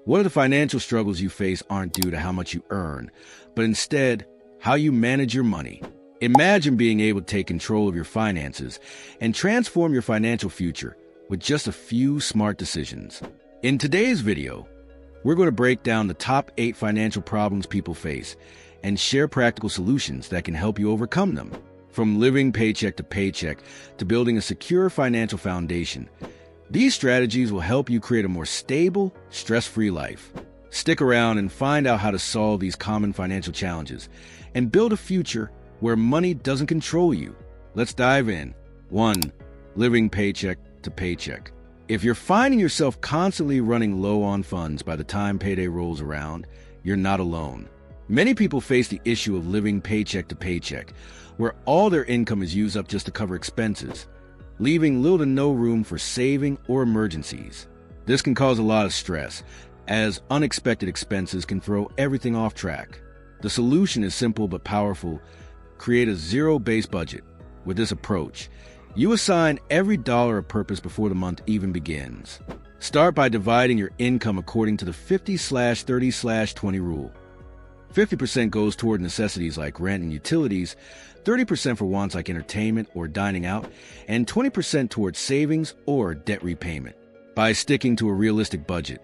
What if the financial struggles you face aren't due to how much you earn, but instead how you manage your money? Imagine being able to take control of your finances and transform your financial future with just a few smart decisions. In today's video, we're going to break down the top 8 financial problems people face and share practical solutions that can help you overcome them. From living paycheck to paycheck to building a secure financial foundation, these strategies will help you create a more stable, stress-free life. Stick around and find out how to solve these common financial challenges and build a future where money doesn't control you. Let's dive in. 1. Living paycheck to paycheck. If you're finding yourself constantly running low on funds by the time payday rolls around, you're not alone. Many people face the issue of living paycheck to paycheck, where all their income is used up just to cover expenses, leaving little to no room for saving or emergencies. This can cause a lot of stress, as unexpected expenses can throw everything off track. The solution is simple but powerful. Create a zero-based budget. With this approach, you assign every dollar a purpose before the month even begins. Start by dividing your income according to the 50/30/20 rule. 50% goes toward necessities like rent and utilities, 30% for wants like entertainment or dining out, and 20% towards savings or debt repayment. By sticking to a realistic budget,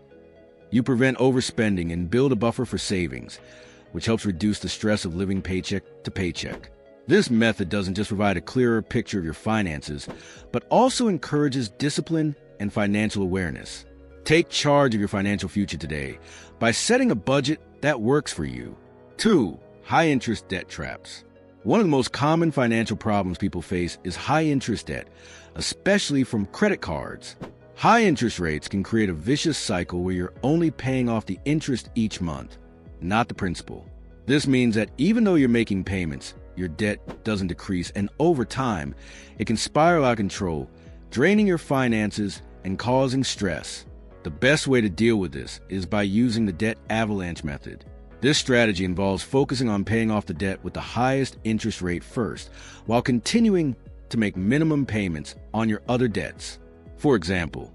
you prevent overspending and build a buffer for savings, which helps reduce the stress of living paycheck to paycheck. This method doesn't just provide a clearer picture of your finances, but also encourages discipline and financial awareness. Take charge of your financial future today by setting a budget that works for you. 2. High-interest debt traps. One of the most common financial problems people face is high-interest debt, especially from credit cards. High interest rates can create a vicious cycle where you're only paying off the interest each month, not the principal. This means that even though you're making payments, your debt doesn't decrease, and over time, it can spiral out of control, draining your finances and causing stress. The best way to deal with this is by using the debt avalanche method. This strategy involves focusing on paying off the debt with the highest interest rate first, while continuing to make minimum payments on your other debts. For example,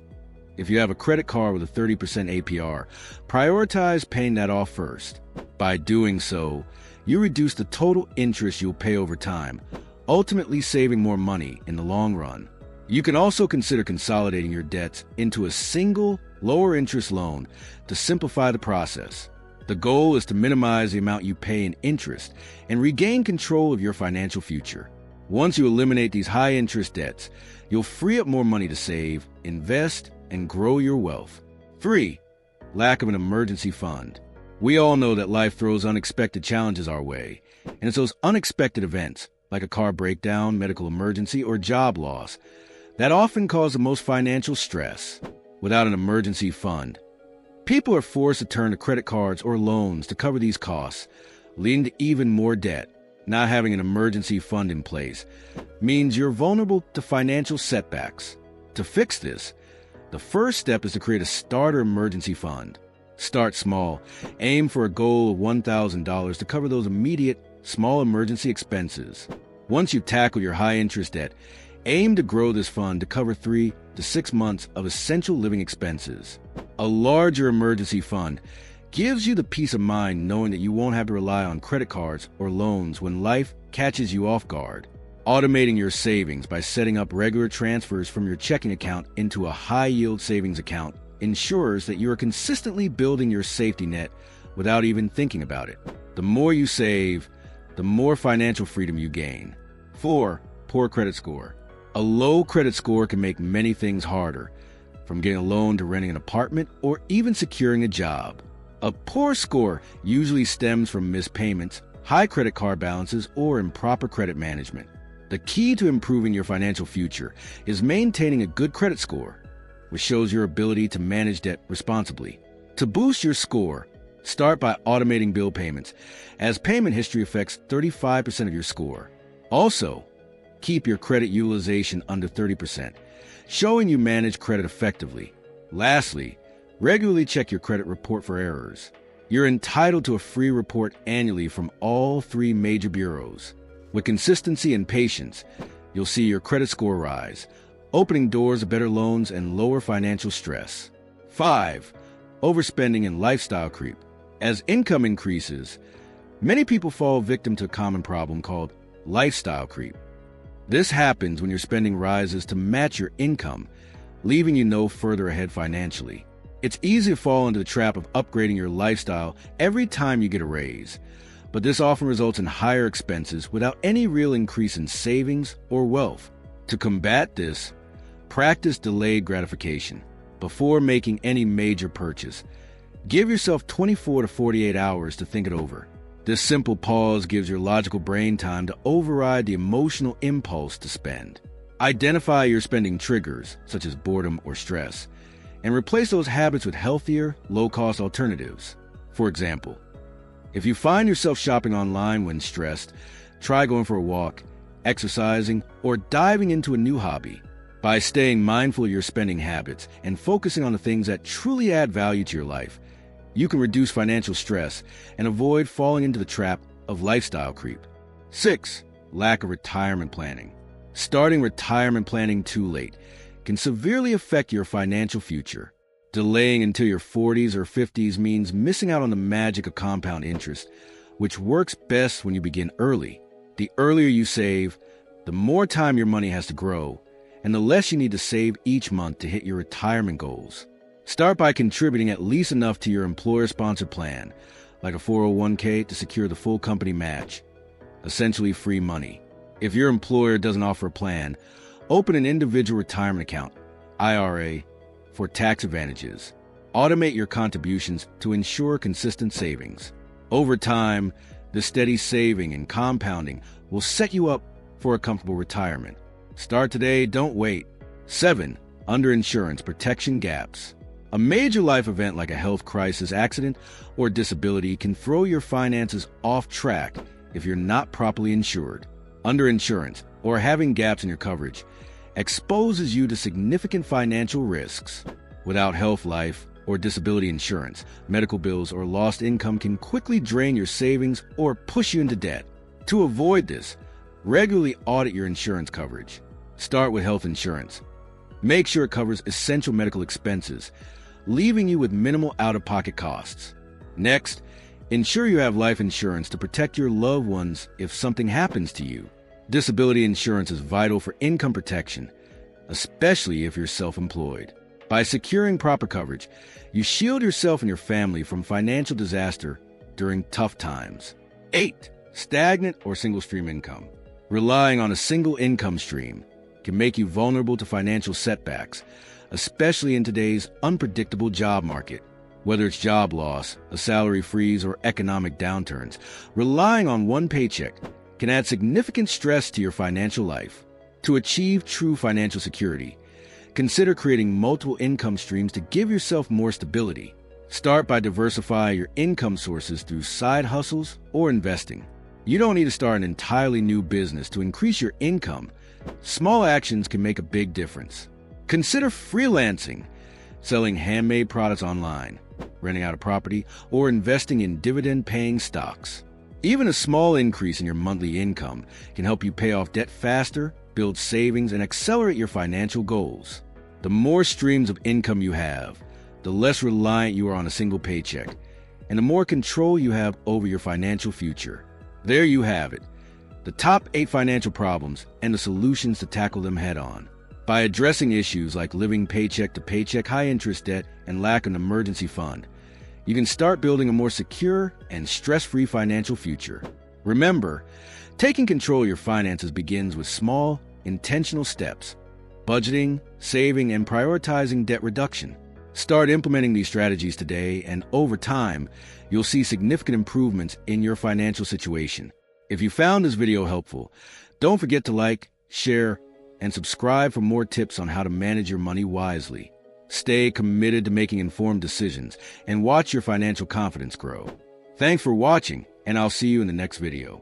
if you have a credit card with a 30% APR, prioritize paying that off first. By doing so, you reduce the total interest you'll pay over time, ultimately saving more money in the long run. You can also consider consolidating your debts into a single, lower-interest loan to simplify the process. The goal is to minimize the amount you pay in interest and regain control of your financial future. Once you eliminate these high-interest debts, you'll free up more money to save, invest, and grow your wealth. 3. Lack of an emergency fund. We all know that life throws unexpected challenges our way, and it's those unexpected events, like a car breakdown, medical emergency, or job loss, that often cause the most financial stress. Without an emergency fund, people are forced to turn to credit cards or loans to cover these costs, leading to even more debt. Not having an emergency fund in place means you're vulnerable to financial setbacks. To fix this, the first step is to create a starter emergency fund. Start small. Aim for a goal of $1,000 to cover those immediate, small emergency expenses. Once you tackle your high-interest debt, aim to grow this fund to cover 3 to 6 months of essential living expenses. A larger emergency fund gives you the peace of mind knowing that you won't have to rely on credit cards or loans when life catches you off guard. Automating your savings by setting up regular transfers from your checking account into a high-yield savings account ensures that you are consistently building your safety net without even thinking about it. The more you save, the more financial freedom you gain. 4. Poor credit score. A low credit score can make many things harder, from getting a loan to renting an apartment or even securing a job. A poor score usually stems from missed payments, high credit card balances, or improper credit management. The key to improving your financial future is maintaining a good credit score, which shows your ability to manage debt responsibly. To boost your score, start by automating bill payments, as payment history affects 35% of your score. Also, keep your credit utilization under 30%, showing you manage credit effectively. Lastly, regularly check your credit report for errors. You're entitled to a free report annually from all 3 major bureaus. With consistency and patience, you'll see your credit score rise, opening doors to better loans and lower financial stress. 5. overspending, and lifestyle creep. As income increases, many people fall victim to a common problem called lifestyle creep. This happens when your spending rises to match your income, leaving you no further ahead financially. It's easy to fall into the trap of upgrading your lifestyle every time you get a raise, but this often results in higher expenses without any real increase in savings or wealth. To combat this, practice delayed gratification. Before making any major purchase, give yourself 24 to 48 hours to think it over. This simple pause gives your logical brain time to override the emotional impulse to spend. Identify your spending triggers, such as boredom or stress, and replace those habits with healthier, low-cost alternatives. For example, if you find yourself shopping online when stressed, try going for a walk, exercising, or diving into a new hobby. By staying mindful of your spending habits and focusing on the things that truly add value to your life, you can reduce financial stress and avoid falling into the trap of lifestyle creep. 6. Lack of retirement planning. Starting retirement planning too late can severely affect your financial future. Delaying until your 40s or 50s means missing out on the magic of compound interest, which works best when you begin early. The earlier you save, the more time your money has to grow, and the less you need to save each month to hit your retirement goals. Start by contributing at least enough to your employer-sponsored plan, like a 401k to secure the full company match, essentially free money. If your employer doesn't offer a plan, open an individual retirement account, IRA, for tax advantages. Automate your contributions to ensure consistent savings. Over time, the steady saving and compounding will set you up for a comfortable retirement. Start today, don't wait. 7. Underinsurance protection gaps. A major life event like a health crisis, accident, or disability can throw your finances off track if you're not properly insured. Underinsurance, or having gaps in your coverage, exposes you to significant financial risks. Without health, life, or disability insurance, medical bills or lost income can quickly drain your savings or push you into debt. To avoid this, regularly audit your insurance coverage. Start with health insurance. Make sure it covers essential medical expenses, leaving you with minimal out-of-pocket costs. Next, ensure you have life insurance to protect your loved ones if something happens to you. Disability insurance is vital for income protection, especially if you're self-employed. By securing proper coverage, you shield yourself and your family from financial disaster during tough times. 8. Stagnant or single-stream income. Relying on a single income stream can make you vulnerable to financial setbacks, especially in today's unpredictable job market. Whether it's job loss, a salary freeze, or economic downturns, relying on one paycheck can add significant stress to your financial life. To achieve true financial security, consider creating multiple income streams to give yourself more stability. Start by diversifying your income sources through side hustles or investing. You don't need to start an entirely new business to increase your income. Small actions can make a big difference. Consider freelancing, selling handmade products online, renting out a property, or investing in dividend-paying stocks. Even a small increase in your monthly income can help you pay off debt faster, build savings, and accelerate your financial goals. The more streams of income you have, the less reliant you are on a single paycheck, and the more control you have over your financial future. There you have it, the top 8 financial problems and the solutions to tackle them head-on. By addressing issues like living paycheck to paycheck, high-interest debt, and lack of an emergency fund, you can start building a more secure and stress-free financial future. Remember, taking control of your finances begins with small, intentional steps: budgeting, saving, and prioritizing debt reduction. Start implementing these strategies today, and over time, you'll see significant improvements in your financial situation. If you found this video helpful, don't forget to like, share, and subscribe for more tips on how to manage your money wisely. Stay committed to making informed decisions and watch your financial confidence grow. Thanks for watching, and I'll see you in the next video.